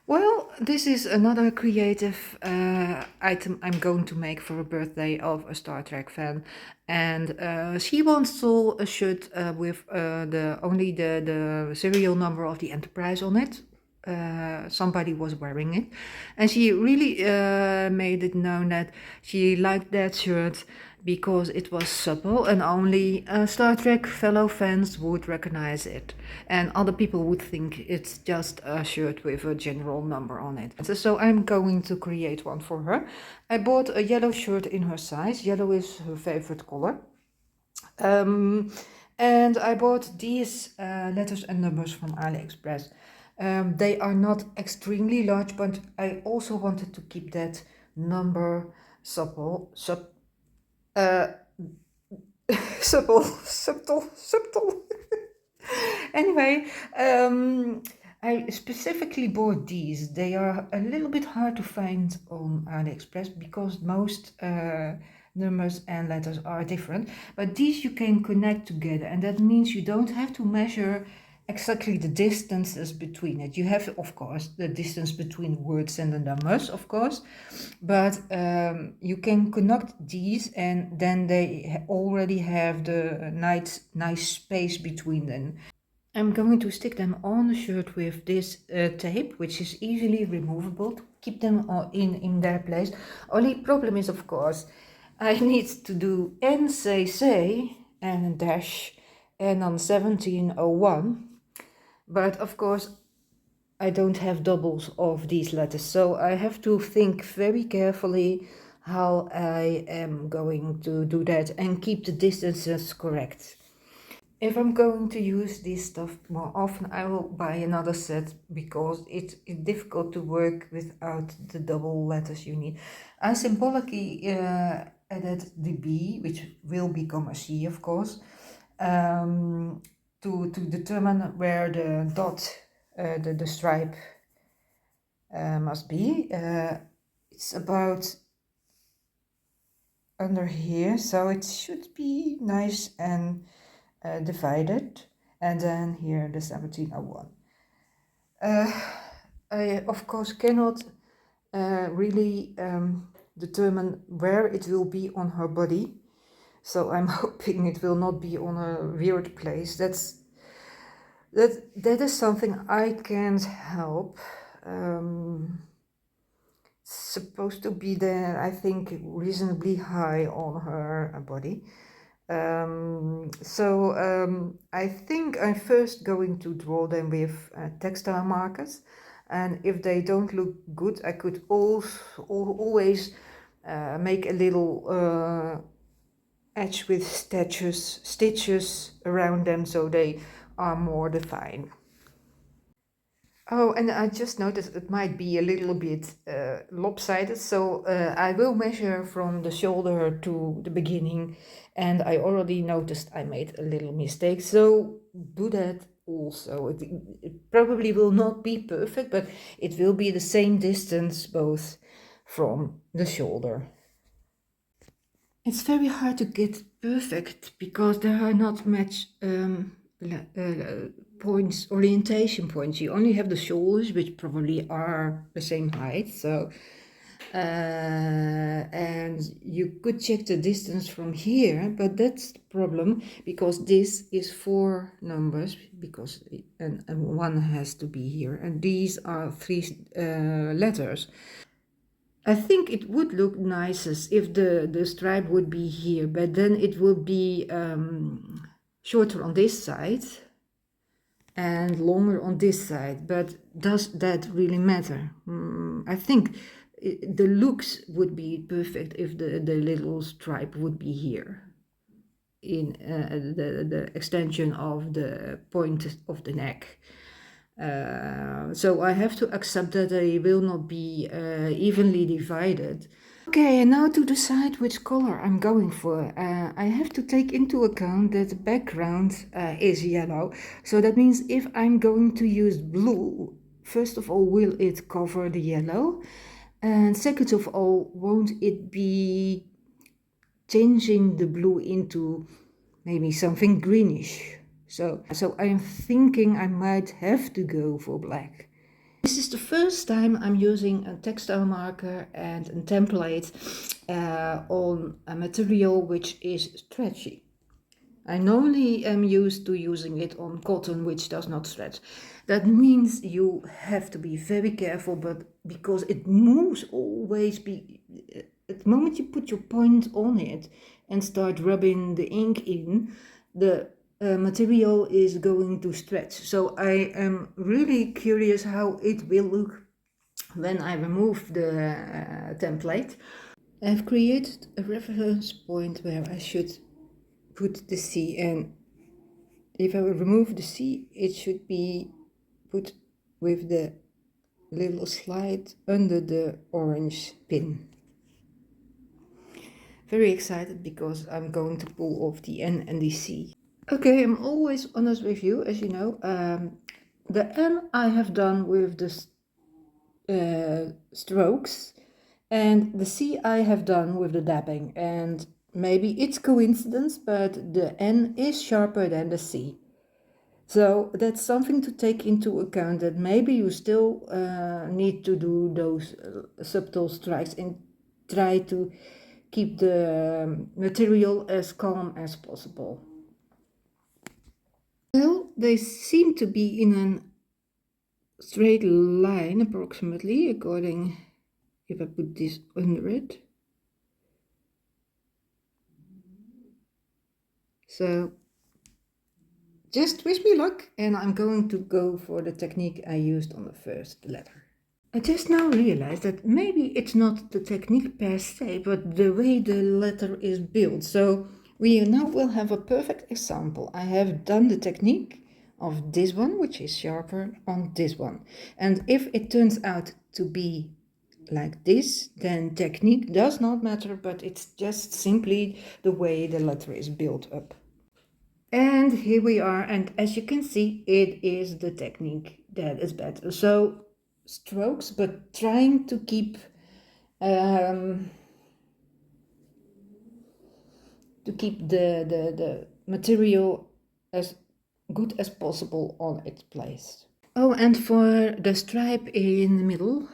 Well, this is another creative item I'm going to make for a birthday of a Star Trek fan, and she once saw a shirt with the only the serial number of the Enterprise on it. Somebody was wearing it, and she really made it known that she liked that shirt because it was supple and only Star Trek fellow fans would recognize it, and other people would think it's just a shirt with a general number on it. So I'm going to create one for her. I bought a yellow shirt in her size. Yellow is her favorite color. Um, and I bought these letters and numbers from AliExpress. They are not extremely large, but I also wanted to keep that number supple, uh, subtle. Anyway, I specifically bought these. They are a little bit hard to find on AliExpress because most numbers and letters are different. But these you can connect together, and that means you don't have to measure exactly the distances between it. You have, of course, the distance between words and the numbers, of course, but you can connect these, and then they already have the nice space between them. I'm going to stick them on the shirt with this tape, which is easily removable to keep them all in their place. Only problem is, of course, I need to do NCC and a dash and on 1701. But of course, I don't have doubles of these letters, so I have to think very carefully how I am going to do that and keep the distances correct. If I'm going to use this stuff more often, I will buy another set because it's difficult to work without the double letters you need. I symbolically added the B, which will become a C, of course, to determine where the dot, the stripe must be. It's about under here, so it should be nice and divided, and then here the 1701. I of course cannot really determine where it will be on her body, so I'm hoping it will not be on a weird place. That is something I can't help. It's supposed to be there, I think, reasonably high on her body. I think I'm first going to draw them with textile markers, and if they don't look good, I could always make a little edge with stitches around them so they are more defined. Oh, and I just noticed it might be a little bit lopsided, so I will measure from the shoulder to the beginning, and I already noticed I made a little mistake, so do that also. It probably will not be perfect, but it will be the same distance both from the shoulder. It's very hard to get perfect because there are not much points, orientation points. You only have the shoulders, which probably are the same height. So, and you could check the distance from here, but that's the problem because this is 4 numbers because and one has to be here, and these are 3 letters. I think it would look nicest if the stripe would be here, but then it would be shorter on this side and longer on this side. But does that really matter? I think the looks would be perfect if the little stripe would be here in the extension of the point of the neck. So I have to accept that they will not be evenly divided. Okay, and now to decide which color I'm going for. I have to take into account that the background is yellow. So that means if I'm going to use blue, first of all, will it cover the yellow? And second of all, won't it be changing the blue into maybe something greenish? So I'm thinking I might have to go for black. This is the first time I'm using a textile marker and a template on a material which is stretchy. I normally am used to using it on cotton, which does not stretch. That means you have to be very careful, but because it moves always, at the moment you put your point on it and start rubbing the ink in, the material is going to stretch. So I am really curious how it will look when I remove the template. I've created a reference point where I should put the C, and if I remove the C, it should be put with the little slide under the orange pin. Very excited because I'm going to pull off the N and the C. Okay, I'm always honest with you, as you know. The N I have done with the strokes, and the C I have done with the dabbing, and maybe it's coincidence, but the N is sharper than the C. So that's something to take into account, that maybe you still need to do those subtle strikes and try to keep the material as calm as possible. Well, they seem to be in a straight line approximately, according if I put this under it. So just wish me luck, and I'm going to go for the technique I used on the first letter. I just now realized that maybe it's not the technique per se, but the way the letter is built. So we now will have a perfect example. I have done the technique of this one, which is sharper, on this one. And if it turns out to be like this, then technique does not matter, but it's just simply the way the letter is built up. And here we are, and as you can see, it is the technique that is better. So strokes, but trying to keep the material as good as possible on its place. Oh, and for the stripe in the middle,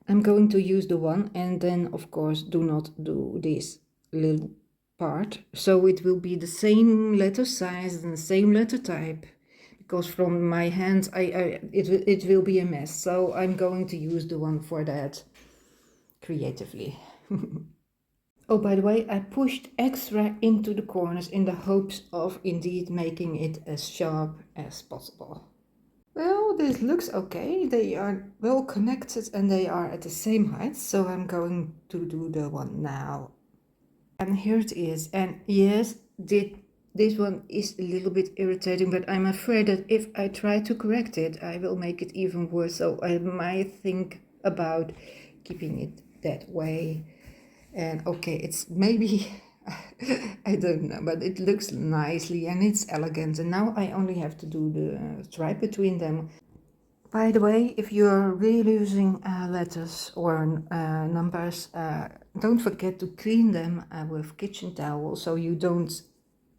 I'm going to use the one, and then of course do not do this little part, so it will be the same letter size and the same letter type, because from my hands it will be a mess. So I'm going to use the one for that creatively. Oh, by the way, I pushed extra into the corners in the hopes of indeed making it as sharp as possible. Well, this looks okay. They are well connected and they are at the same height, so I'm going to do the one now. And here it is. And yes, this one is a little bit irritating, but I'm afraid that if I try to correct it, I will make it even worse. So I might think about keeping it that way. And okay, it's maybe, I don't know, but it looks nicely and it's elegant. And now I only have to do the stripe between them. By the way, if you're really using letters or numbers, don't forget to clean them with kitchen towel, so you don't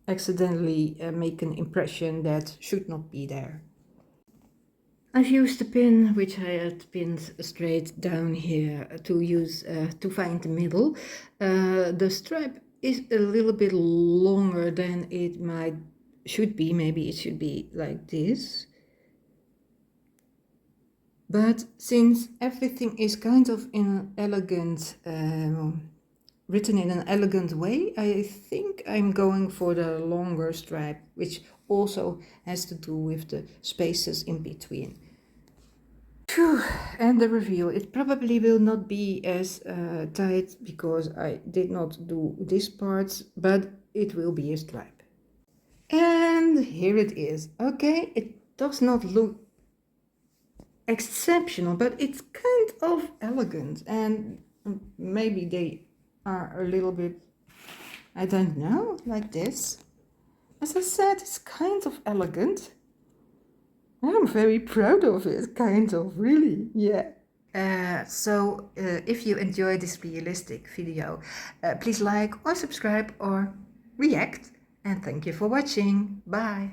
accidentally make an impression that should not be there. I've used the pin, which I had pinned straight down here, to find the middle. The stripe is a little bit longer than it should be. Maybe it should be like this. But since everything is kind of in an elegant, written in an elegant way, I think I'm going for the longer stripe, which also has to do with the spaces in between. Phew, and the reveal. It probably will not be as tight because I did not do this part, but it will be a stripe. And here it is. Okay, it does not look exceptional, but it's kind of elegant, and maybe they are a little bit, I don't know, like this. As I said, it's kind of elegant. I'm very proud of it, kind of, really, yeah. So if you enjoy this realistic video, please like or subscribe or react, and thank you for watching. Bye.